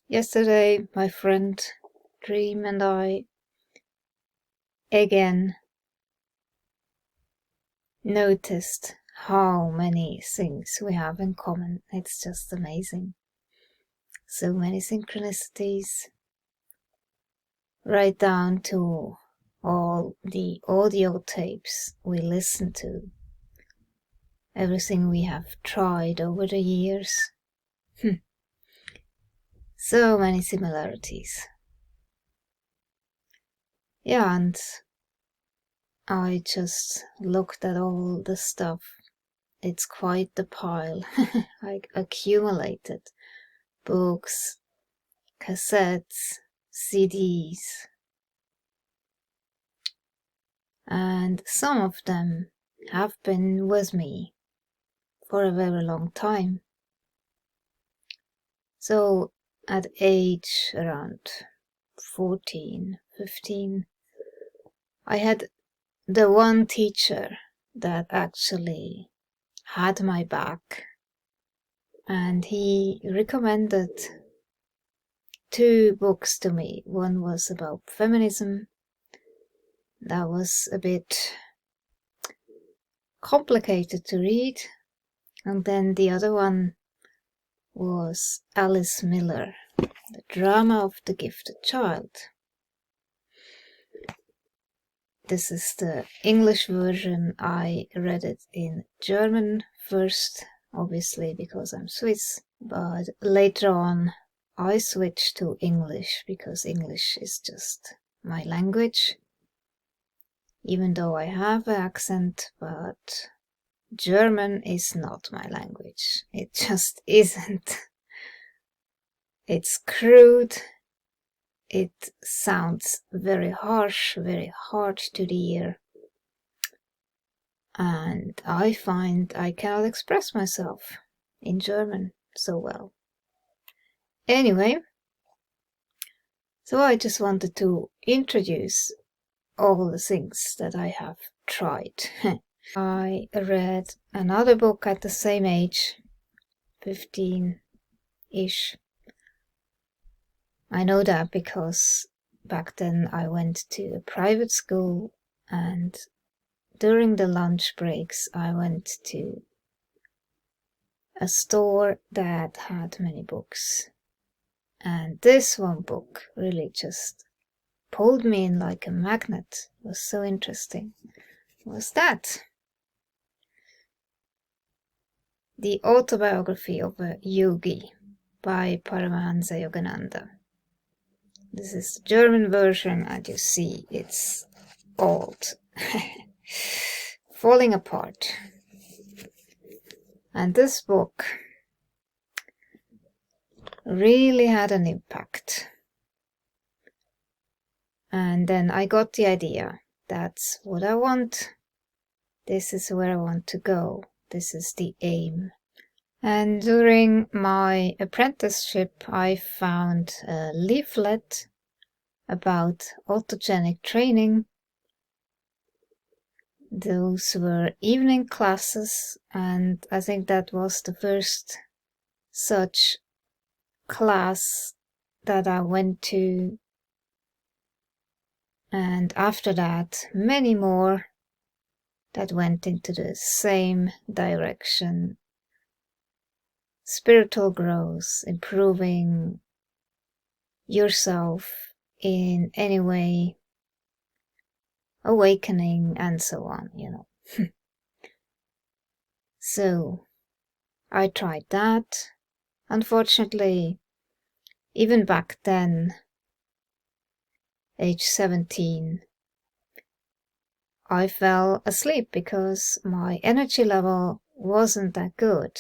Yesterday, my friend Dream and I again noticed how many things we have in common. It's just amazing. So many synchronicities, right down to all the audio tapes we listen to, everything we have tried over the years. So many similarities. Yeah, and I just looked at all the stuff. It's quite the pile. I accumulated books, cassettes, CDs, and some of them have been with me for a very long time. So at age around 14, 15, I had the one teacher that actually had my back, and he recommended 2 books to me. One was about feminism. That was a bit complicated to read. And then the other one was Alice Miller, The Drama of the Gifted Child. This is the English version. I read it in German first, obviously because I'm Swiss, but later on I switched to English because English is just my language, even though I have an accent, but German is not my language. It just isn't. It's crude. It sounds very harsh, very hard to the ear. And I find I cannot express myself in German so well. Anyway, so I just wanted to introduce all the things that I have tried. I read another book at the same age, 15-ish. I know that because back then I went to a private school, and during the lunch breaks I went to a store that had many books. And this one book really just pulled me in like a magnet. It was so interesting. What was that? The Autobiography of a Yogi by Paramahansa Yogananda. This is the German version, and you see it's old, falling apart. And this book really had an impact. And then I got the idea. That's what I want. This is where I want to go. This is the aim. And during my apprenticeship, I found a leaflet about autogenic training. Those were evening classes, and I think that was the first such class that I went to. And after that, many more that went into the same direction. Spiritual growth, improving yourself in any way, awakening, and so on, So I tried that. Unfortunately, even back then, age 17, I fell asleep because my energy level wasn't that good.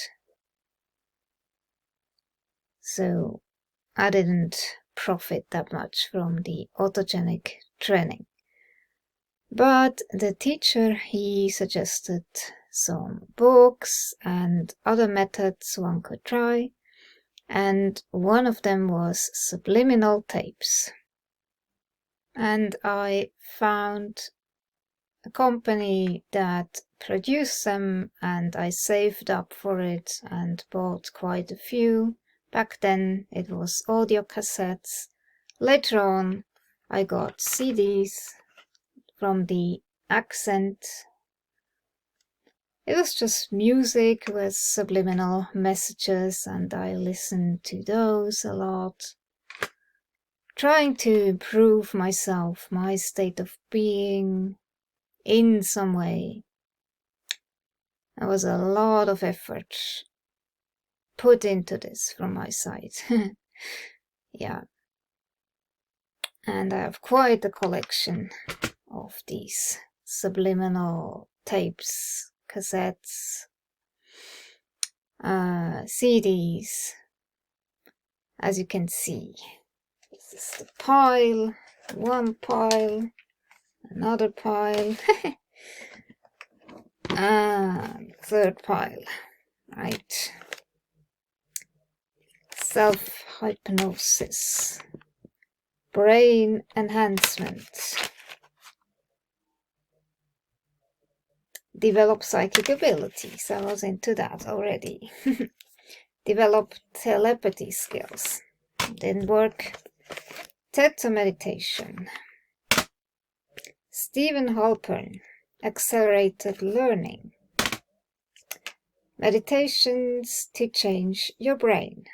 So I didn't profit that much from the autogenic training. But the teacher, he suggested some books and other methods one could try, and one of them was Subliminal tapes. And I found a company that produced them, and I saved up for it and bought quite a few Back then it was audio cassettes. Later on I got CDs from the Accent. It was just music with subliminal messages, and I listened to those a lot, trying to improve myself, my state of being in some way. There was a lot of effort put into this from my side. Yeah. And I have quite a collection of these subliminal tapes, cassettes, CDs. As you can see, this is the pile, one pile, another pile, and third pile, right? Selfhypnosis, brain enhancement, develop psychic abilities. I was into that already. Develop telepathy skills. Didn't work. Theta meditation. Stephen Halpern, accelerated learning. Meditations to change your brain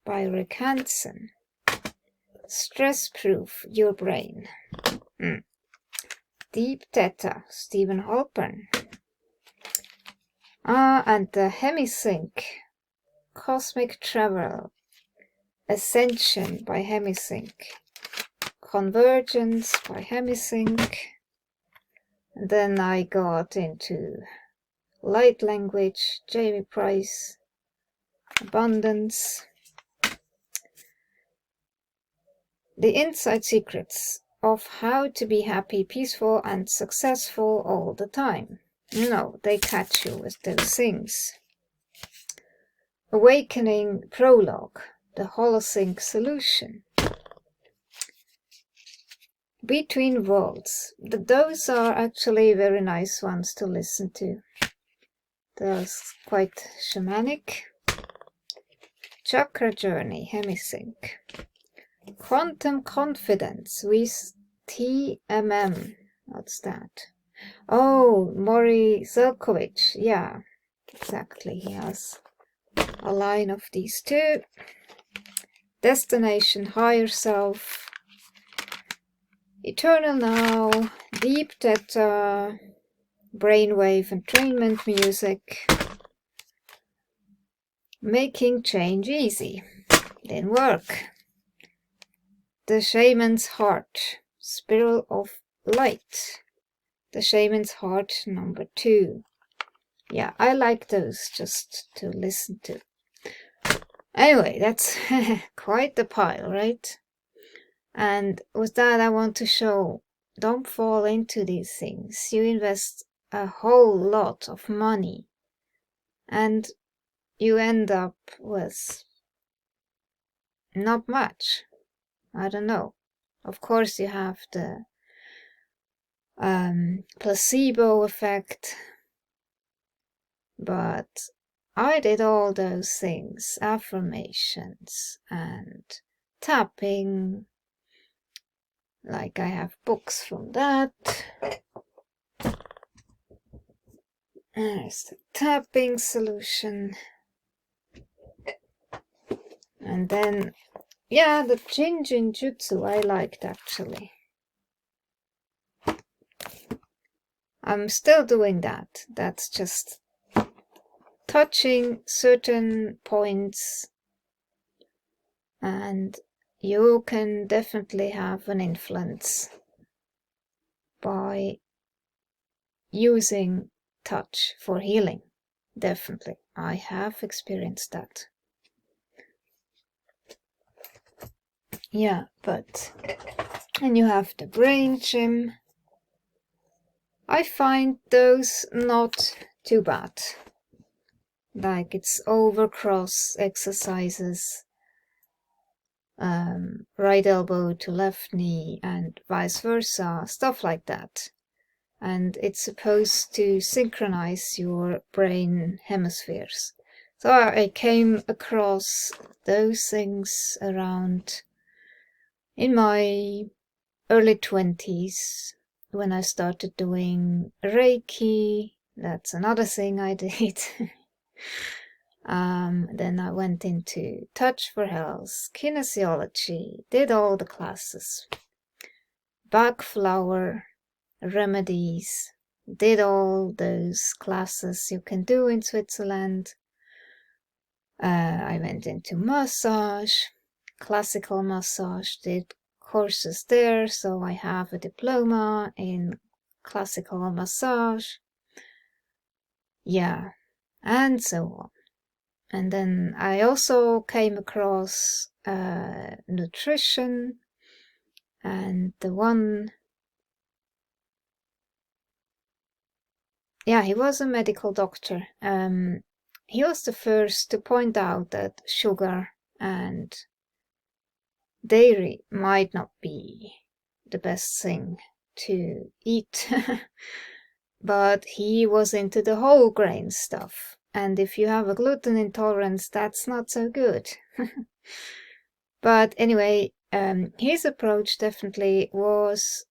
by Rick Hansen. Stress-proof your brain. Deep Theta, Stephen Halpern. And the Hemisync. Cosmic Travel, Ascension by Hemisync, Convergence by Hemisync, and then I got into Light Language, Jamie Price, Abundance, The Inside Secrets of How to Be Happy, Peaceful and Successful All the Time. You know, they catch you with those things. Awakening Prologue, the Holosync Solution. Between Worlds. Those are actually very nice ones to listen to. They're quite shamanic. Chakra Journey, Hemisync. Quantum Confidence with TMM. What's that? Oh, Maury Zelkovich. Yeah, exactly. He has a line of these two. Destination Higher Self, Eternal Now, Deep Theta, Brainwave Entrainment Music, Making Change Easy. Didn't work. The Shaman's Heart, Spiral of Light, The Shaman's Heart #2. Yeah, I like those just to listen to. Anyway, that's quite the pile, right? And with that, I want to show, don't fall into these things. You invest a whole lot of money and you end up with not much. I don't know. Of course, you have the placebo effect, but I did all those things, affirmations and tapping, like I have books from that. There's the tapping solution. And then, yeah, the Jinjin Jutsu I liked actually. I'm still doing that. That's just touching certain points, and you can definitely have an influence by using touch for healing. Definitely. I have experienced that. Yeah, and you have the brain gym. I find those not too bad. Like it's overcross exercises, right elbow to left knee and vice versa, stuff like that. And it's supposed to synchronize your brain hemispheres. So I came across those things around in my early 20s when I started doing Reiki. That's another thing I did. Then I went into Touch for Health, Kinesiology, did all the classes, Bach flower, remedies, did all those classes you can do in Switzerland. I went into massage, classical massage, did courses there, so I have a diploma in classical massage. Yeah, and so on. And then I also came across nutrition, and the one, yeah, he was a medical doctor. He was the first to point out that sugar and dairy might not be the best thing to eat. But he was into the whole grain stuff. And if you have a gluten intolerance, that's not so good. But anyway, his approach definitely was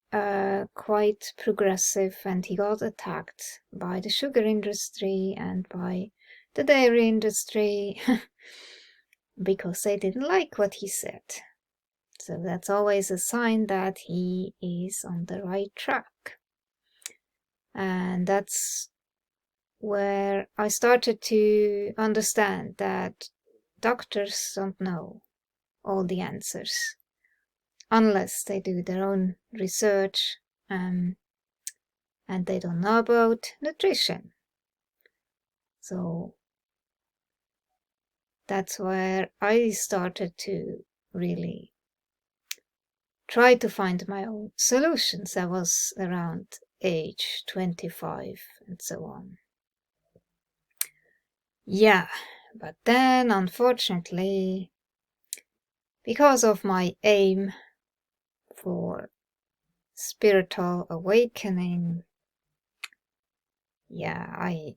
quite progressive, and he got attacked by the sugar industry and by the dairy industry because they didn't like what he said. So that's always a sign that he is on the right track. And that's where I started to understand that doctors don't know all the answers unless they do their own research, and they don't know about nutrition. So that's where I started to really try to find my own solutions. I was around age 25 and so on. Yeah, but then unfortunately, because of my aim for spiritual awakening, yeah, I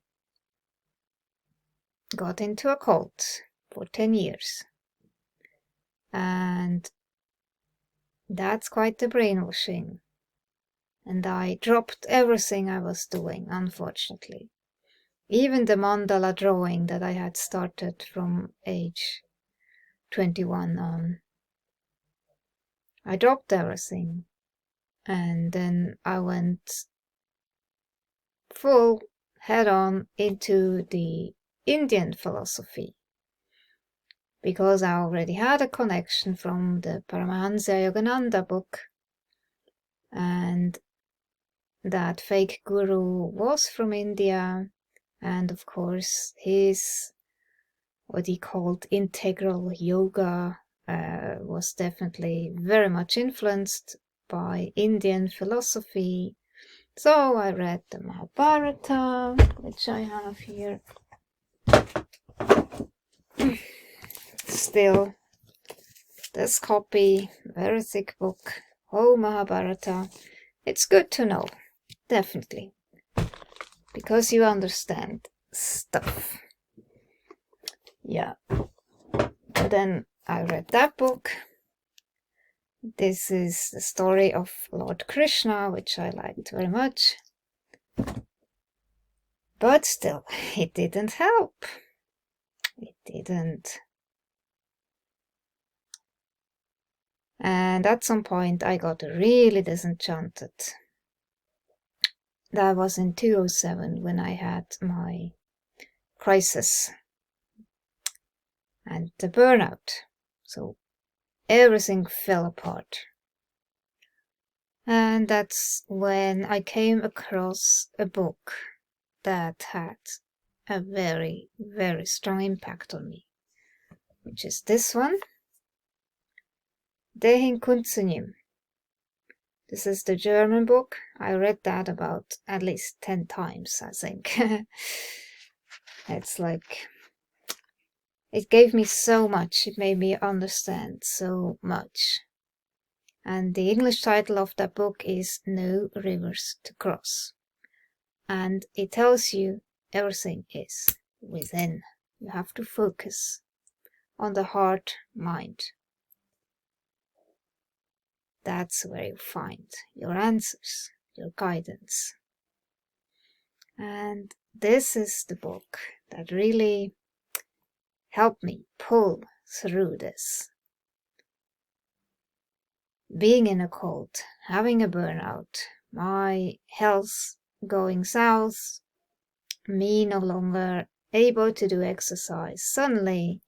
got into a cult for 10 years. And that's quite the brainwashing. And I dropped everything I was doing, unfortunately. Even the mandala drawing that I had started from age 21 on. I dropped everything. And then I went full head-on into the Indian philosophy, because I already had a connection from the Paramahansa Yogananda book, and that fake guru was from India, and of course his, what he called integral yoga, was definitely very much influenced by Indian philosophy. So I read the Mahabharata, which I have here. Still, this copy, very thick book, whole Mahabharata. It's good to know, definitely, because you understand stuff. Yeah. And then I read that book. This is the story of Lord Krishna, which I liked very much. But still, it didn't help. It didn't. And at some point I got really disenchanted. That was in 2007 when I had my crisis and the burnout. So everything fell apart. And that's when I came across a book that had a very, very strong impact on me, which is this one, Dehin Kunzunim. This is the German book. I read that about at least 10 times, I think. It's like, it gave me so much. It made me understand so much. And the English title of that book is No Rivers to Cross. And it tells you everything is within You have to focus on the heart mind. That's where you find your answers, your guidance. And this is the book that really helped me pull through this. Being in a cult, having a burnout, my health going south, me no longer able to do exercise, suddenly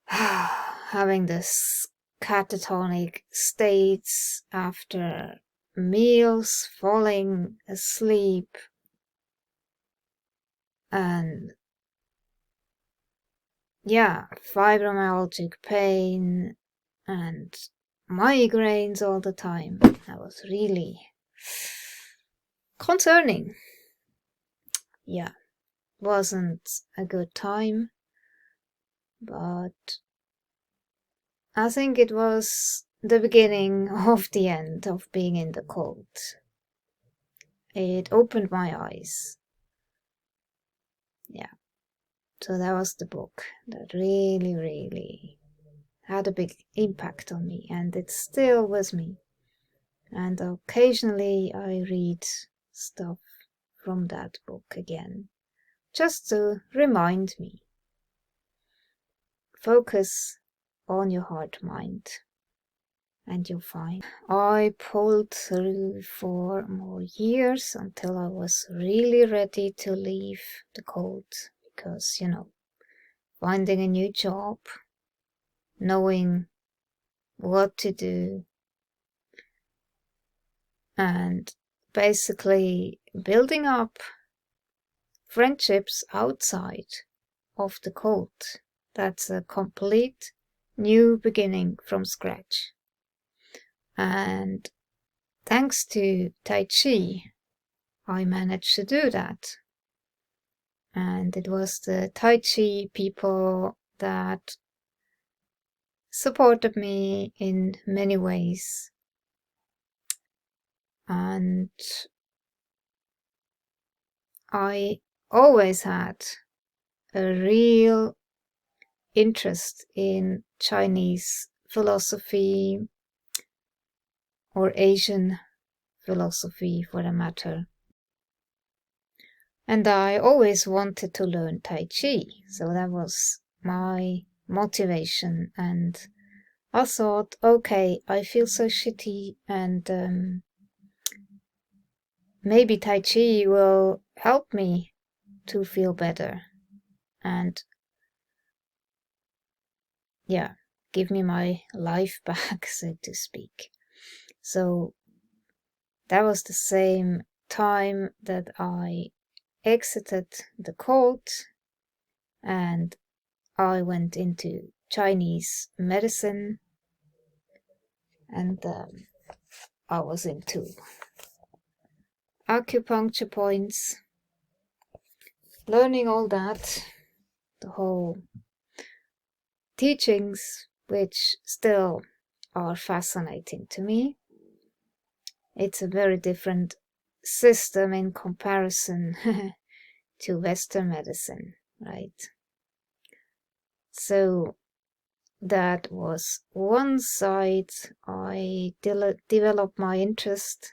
having this catatonic states after meals, falling asleep, and fibromyalgic pain and migraines all the time. That was really concerning. Wasn't a good time, but I think it was the beginning of the end of being in the cult. It opened my eyes. So that was the book that really, really had a big impact on me, and it's still with me. And occasionally I read stuff from that book again, just to remind me. Focus on your heart mind, and you'll find. I pulled through for more years until I was really ready to leave the cult, because, finding a new job, knowing what to do, and basically building up friendships outside of the cult. That's a complete new beginning from scratch. And thanks to Tai Chi, I managed to do that. And it was the Tai Chi people that supported me in many ways. And I always had a real interest in Chinese philosophy, or Asian philosophy for that matter. And I always wanted to learn Tai Chi, so that was my motivation. And I thought, okay, I feel so shitty, and maybe Tai Chi will help me to feel better and give me my life back, so to speak. So that was the same time that I exited the cult and I went into Chinese medicine, and I was into acupuncture points, learning all that, the whole teachings, which still are fascinating to me. It's a very different system in comparison to Western medicine, right? So that was one side. I developed my interest,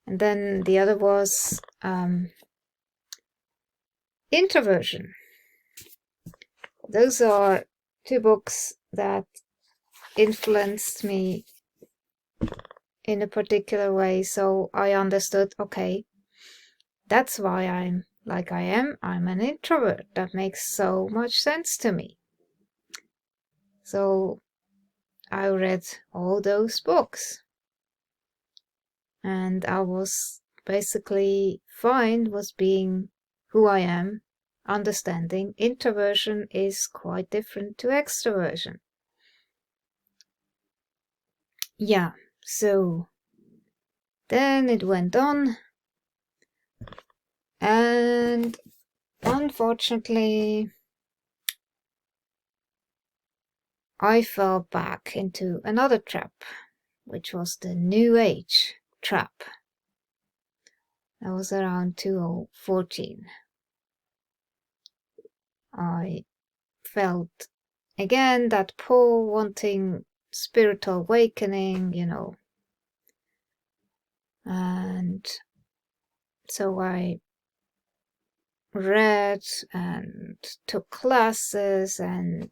and then the other was Introversion. Those are two books that influenced me in a particular way. So I understood, okay, that's why I'm like I am. I'm an introvert. That makes so much sense to me. So I read all those books, and I was basically fine with being who I am, understanding introversion is quite different to extroversion. So then it went on, and unfortunately I fell back into another trap, which was the New Age trap. That was around 2014. I felt again that pull, wanting spiritual awakening, and so I read and took classes and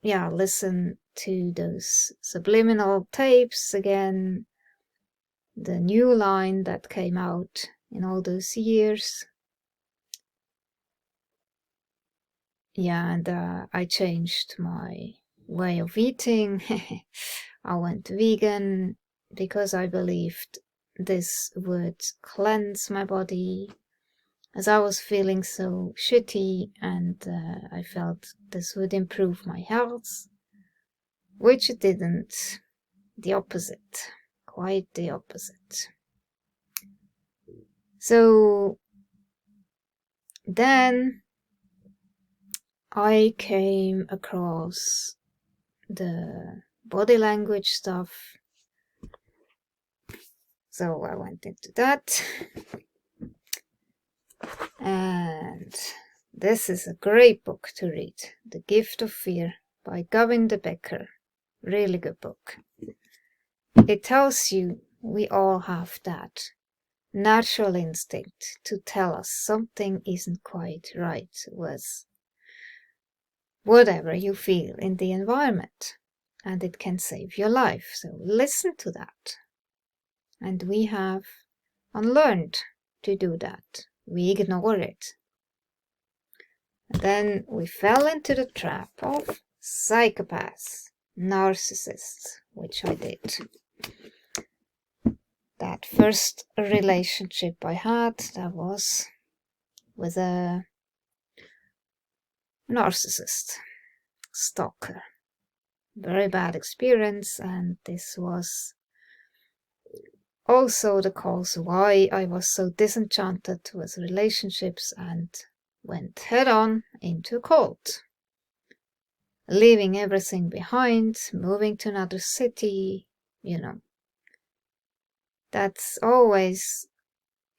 listened to those Subliminal tapes again, the new line that came out in all those years. And I changed my way of eating. I went vegan because I believed this would cleanse my body, as I was feeling so shitty, and I felt this would improve my health, which it didn't. The opposite. Quite the opposite. So then I came across the body language stuff. So I went into that. And this is a great book to read. The Gift of Fear by Gavin de Becker. Really good book. It tells you we all have that natural instinct to tell us something isn't quite right with whatever you feel in the environment, and it can save your life. So listen to that. And we have unlearned to do that. We ignore it. And then we fell into the trap of psychopaths, narcissists, which I did. That first relationship I had, that was with a narcissist, stalker. Very bad experience, and this was also the cause why I was so disenchanted with relationships and went head-on into a cult. Leaving everything behind, moving to another city, That's always,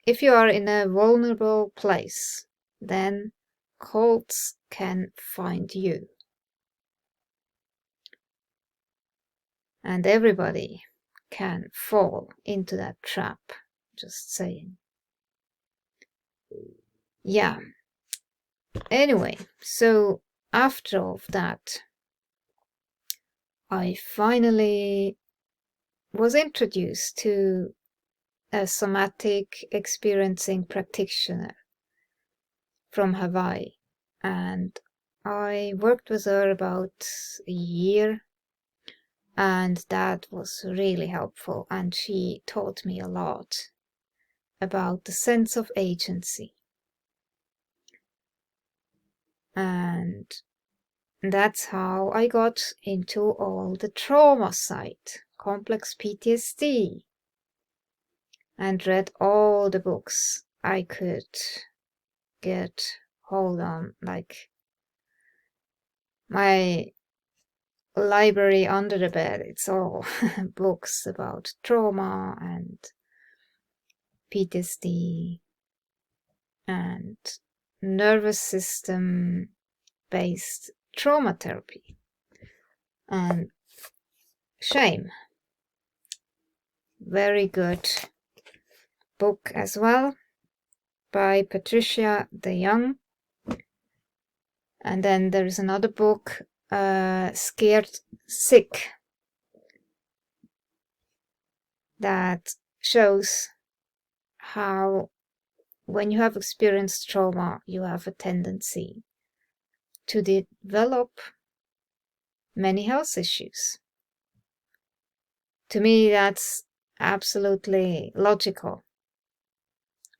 if you are in a vulnerable place, then cults can find you. And everybody can fall into that trap, just saying. Yeah. Anyway, so after all of that, I finally was introduced to a somatic experiencing practitioner from Hawaii, and I worked with her about a year, and that was really helpful, and she taught me a lot about the sense of agency. And that's how I got into all the trauma side, complex PTSD, and read all the books I could get hold on, like my library under the bed. It's all books about trauma and PTSD and nervous system based trauma therapy and shame. Very good book as well by Patricia DeYoung. And then there's another book, Scared Sick, that shows how when you have experienced trauma, you have a tendency to develop many health issues. To me, that's absolutely logical,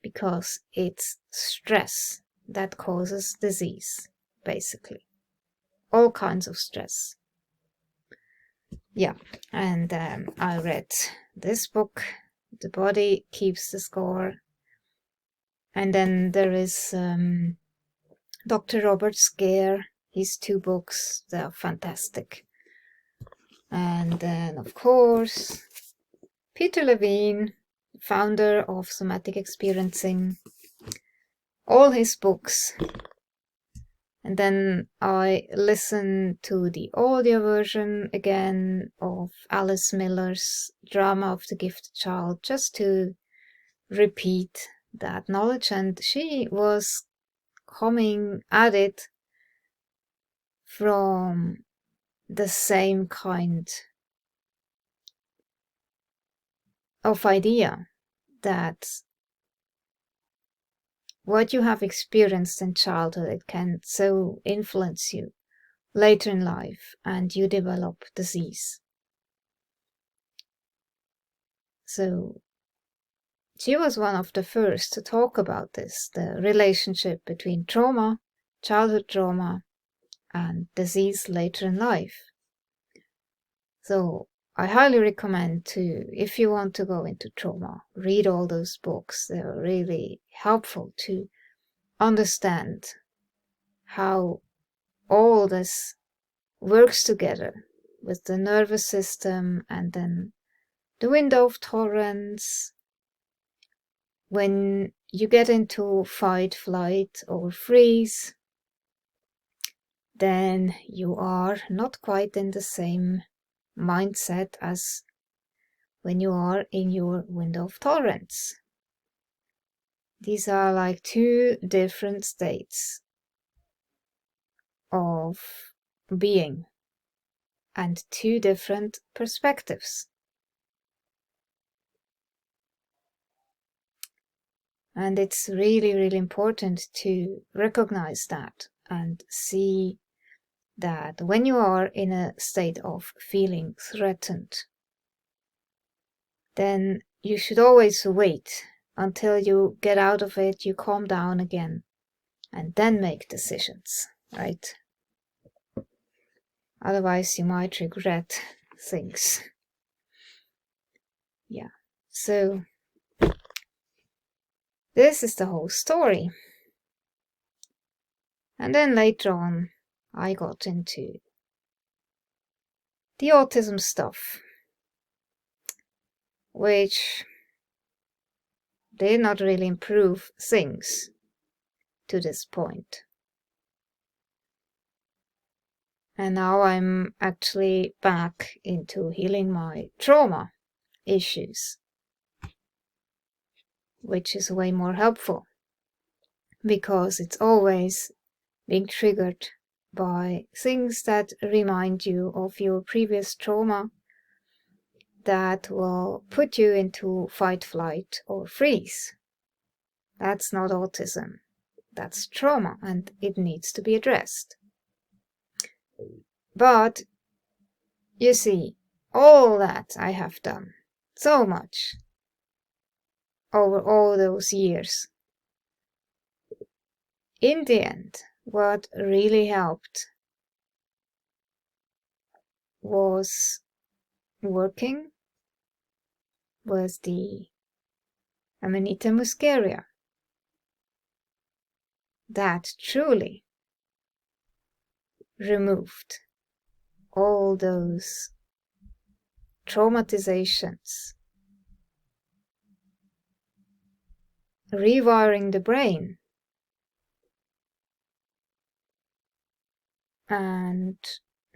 because it's stress that causes disease, basically. All kinds of stress. Yeah, and I read this book, The Body Keeps the Score. And then there is Dr. Robert Scare, his 2 books, they are fantastic. And then, of course, Peter Levine, founder of Somatic Experiencing, all his books And then I listened to the audio version again of Alice Miller's Drama of the Gifted Child, just to repeat that knowledge. And she was coming at it from the same kind of idea, that what you have experienced in childhood, it can so influence you later in life, and you develop disease. So she was one of the first to talk about this, the relationship between trauma, childhood trauma, and disease later in life. So I highly recommend to, if you want to go into trauma, read all those books. They're really helpful to understand how all this works together with the nervous system, and then the window of tolerance. When you get into fight, flight, or freeze, then you are not quite in the same mindset as when you are in your window of tolerance. These are like two different states of being and two different perspectives. And it's really, really important to recognize that and see that when you are in a state of feeling threatened, then you should always wait until you get out of it, you calm down again, and then make decisions, right? Otherwise, you might regret things. Yeah, so this is the whole story. And then later on, I got into the autism stuff, which did not really improve things to this point. And now I'm actually back into healing my trauma issues, which is way more helpful, because it's always being triggered by things that remind you of your previous trauma, that will put you into fight, flight, or freeze. That's not autism. That's trauma, and it needs to be addressed. But, you see, all that I have done, so much, over all those years, in the end, what really helped was working with the Amanita muscaria. That truly removed all those traumatizations, rewiring the brain, and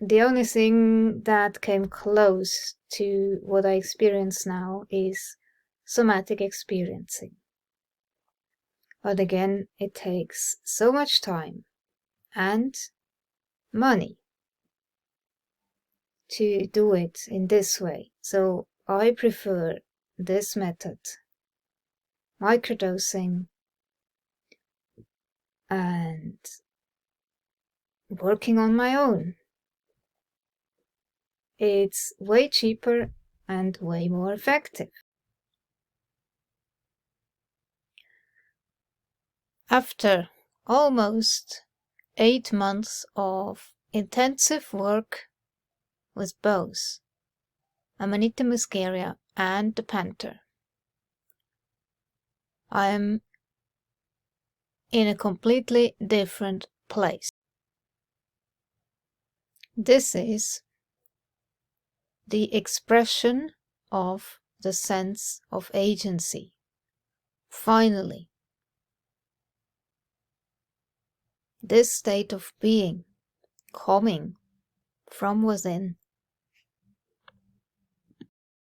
the only thing that came close to what I experience now is somatic experiencing. But again, it takes so much time and money to do it in this way. So I prefer this method, microdosing, and working on my own. It's way cheaper and way more effective. After almost 8 months of intensive work with both Amanita muscaria and the panther, I am in a completely different place. This is the expression of the sense of agency. Finally, This state of being coming from within